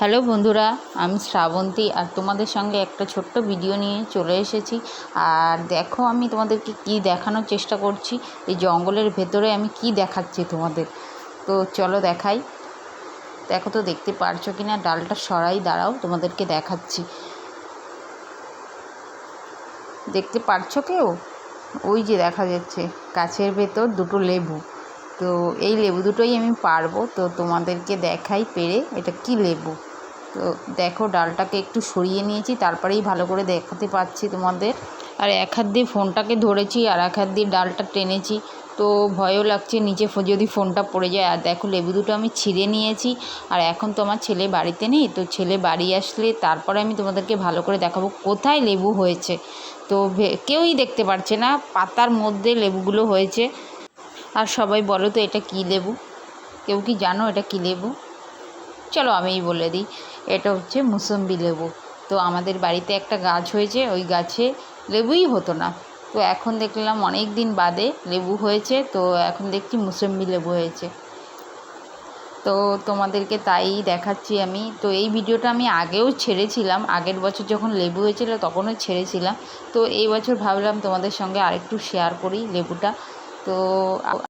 Hello বন্ধুরা, আমি শ্রাবন্তী আর তোমাদের সঙ্গে একটা ছোট্ট ভিডিও নিয়ে চলে এসেছি। আর দেখো আমি তোমাদেরকে কি দেখানোর চেষ্টা করছি। এই জঙ্গলের ভেতরে আমি কি দেখাচ্ছি তোমাদের, তো চলো দেখাই। দেখো তো দেখতে পারছো কি না, ডালটা সরাই, দাঁড়াও তোমাদেরকে দেখাচ্ছি। দেখতে পারছো কেউ? ওই যে দেখা যাচ্ছে গাছের ভেতর দুটো লেবু। তো এই লেবু দুটোই আমি পারবো, তো তোমাদেরকে দেখাই পেরে এটা কি লেবু। তো দেখো ডালটাকে একটু সরিয়ে নিয়েছি, তারপরেই ভালো করে দেখাতে পারছি তোমাদের। আর এক হাত দিয়ে ফোনটাকে ধরেছি আর এক হাত দিয়ে ডালটা টেনেছি, তো ভয়ও লাগছে নিচে যদি ফোনটা পড়ে যায়। আর দেখো লেবু দুটো আমি ছিঁড়ে নিয়েছি। আর এখন তো আমার ছেলে বাড়িতে নেই, তো ছেলে বাড়ি আসলে তারপরে আমি তোমাদেরকে ভালো করে দেখাবো কোথায় লেবু হয়েছে। তো কেউই দেখতে পারছে না, পাতার মধ্যে লেবুগুলো হয়েছে। আর সবাই বলো তো এটা কী লেবু? কেউ কি জানো এটা কী লেবু? চলো আমিই বলে দিই, এটা হচ্ছে মুসম্বি লেবু। তো আমাদের বাড়িতে একটা গাছ হয়েছে, ওই গাছে লেবুই হতো না, তো এখন দেখলাম অনেক দিন বাদে লেবু হয়েছে। তো এখন দেখছি মুসম্বি লেবু হয়েছে, তো তোমাদেরকে তাই দেখাচ্ছি আমি। তো এই ভিডিওটা আমি আগেও ছেড়েছিলাম, আগের বছর যখন লেবু হয়েছিল তখনও ছেড়েছিলাম। তো এই বছর ভাবলাম তোমাদের সঙ্গে আরেকটু শেয়ার করি লেবুটা। তো